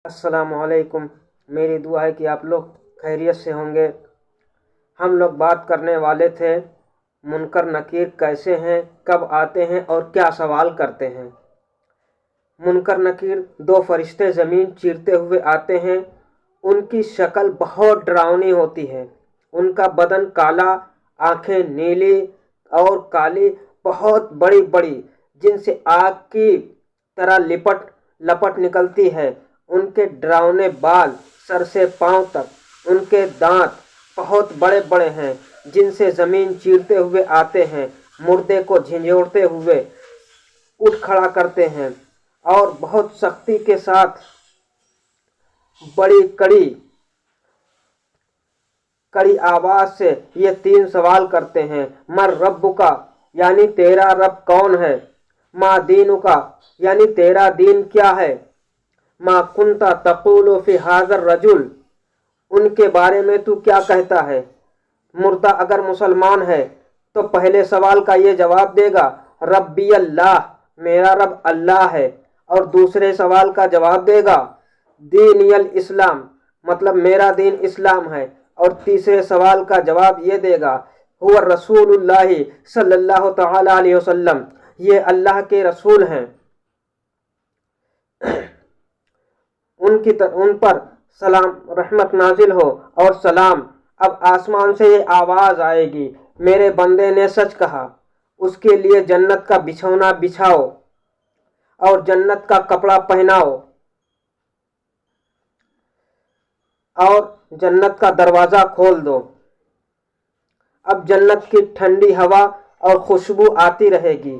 السلام علیکم۔ میری دعا ہے کہ آپ لوگ خیریت سے ہوں گے۔ ہم لوگ بات کرنے والے تھے منکر نکیر کیسے ہیں، کب آتے ہیں اور کیا سوال کرتے ہیں۔ منکر نکیر دو فرشتے زمین چیرتے ہوئے آتے ہیں۔ ان کی شکل بہت ڈراؤنی ہوتی ہے۔ ان کا بدن کالا، آنکھیں نیلی اور کالی، بہت بڑی بڑی، جن سے آگ کی طرح لپٹ نکلتی ہے۔ ان کے ڈراؤنے بال سر سے پاؤں تک، ان کے دانت بہت بڑے بڑے ہیں جن سے زمین چیرتے ہوئے آتے ہیں، مردے کو جھنجھوڑتے ہوئے اٹھ کھڑا کرتے ہیں اور بہت سختی کے ساتھ بڑی کڑی آواز سے یہ تین سوال کرتے ہیں: مر رب کا یعنی تیرا رب کون ہے، ما دین کا یعنی تیرا دین کیا ہے، ما کنتا تقول فی ھذا الرجل، ان کے بارے میں تو کیا کہتا ہے۔ مردہ اگر مسلمان ہے تو پہلے سوال کا یہ جواب دے گا ربی اللہ، میرا رب اللہ ہے، اور دوسرے سوال کا جواب دے گا دینی الاسلام، مطلب میرا دین اسلام ہے، اور تیسرے سوال کا جواب یہ دے گا هو رسول اللہ صلی اللہ تعالی علیہ وسلم، یہ اللہ کے رسول ہیں، ان پر سلام رحمت نازل ہو اور سلام۔ اب آسمان سے یہ آواز آئے گی: میرے بندے نے سچ کہا، اس کے لیے جنت کا بچھونا بچھاؤ اور جنت کا کپڑا پہناؤ اور جنت کا دروازہ کھول دو۔ اب جنت کی ٹھنڈی ہوا اور خوشبو آتی رہے گی،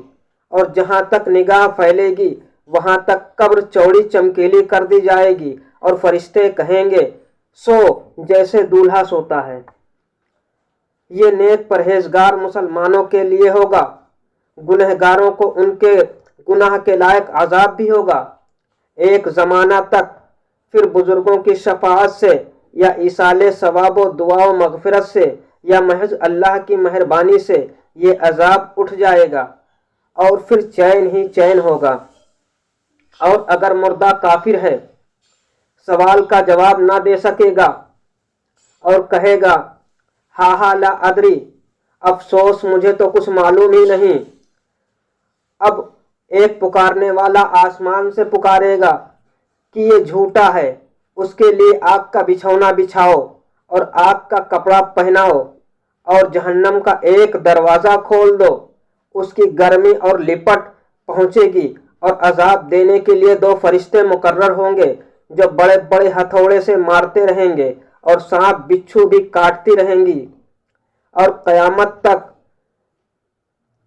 اور جہاں تک نگاہ پھیلے گی وہاں تک قبر چوڑی چمکیلی کر دی جائے گی، اور فرشتے کہیں گے سو جیسے دولہا سوتا ہے۔ یہ نیک پرہیزگار مسلمانوں کے لیے ہوگا، گنہگاروں کو ان کے گناہ کے لائق عذاب بھی ہوگا ایک زمانہ تک۔ پھر بزرگوں کی شفاعت سے یا ایصال ثواب و دعا و مغفرت سے یا محض اللہ کی مہربانی سے یہ عذاب اٹھ جائے گا، اور پھر چین ہی چین ہوگا۔ اور اگر مردہ کافر ہے، سوال کا جواب نہ دے سکے گا اور کہے گا ہا لا ادری، افسوس مجھے تو کچھ معلوم ہی نہیں۔ اب ایک پکارنے والا آسمان سے پکارے گا کہ یہ جھوٹا ہے، اس کے لیے آگ کا بچھونا بچھاؤ اور آگ کا کپڑا پہناؤ اور جہنم کا ایک دروازہ کھول دو۔ اس کی گرمی اور لپٹ پہنچے گی، اور عذاب دینے کے لیے دو فرشتے مقرر ہوں گے جو بڑے بڑے ہتھوڑے سے مارتے رہیں گے، اور سانپ بچھو بھی کاٹتی رہیں گی، اور قیامت تک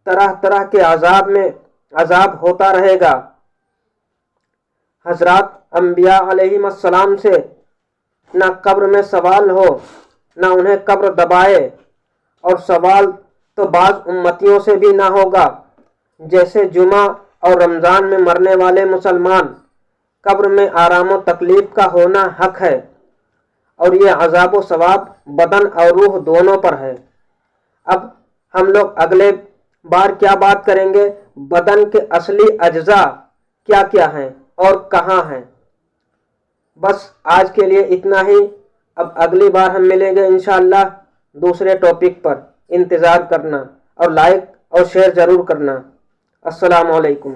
طرح طرح کے عذاب ہوتا رہے گا۔ حضرات انبیاء علیہم السلام سے نہ قبر میں سوال ہو، نہ انہیں قبر دبائے، اور سوال تو بعض امتیوں سے بھی نہ ہوگا، جیسے جمعہ اور رمضان میں مرنے والے مسلمان۔ قبر میں آرام و تکلیف کا ہونا حق ہے، اور یہ عذاب و ثواب بدن اور روح دونوں پر ہے۔ اب ہم لوگ اگلے بار کیا بات کریں گے؟ بدن کے اصلی اجزاء کیا کیا ہیں اور کہاں ہیں۔ بس آج کے لیے اتنا ہی۔ اب اگلی بار ہم ملیں گے انشاءاللہ دوسرے ٹاپک پر۔ انتظار کرنا اور لائک اور شیئر ضرور کرنا۔ السلام علیکم۔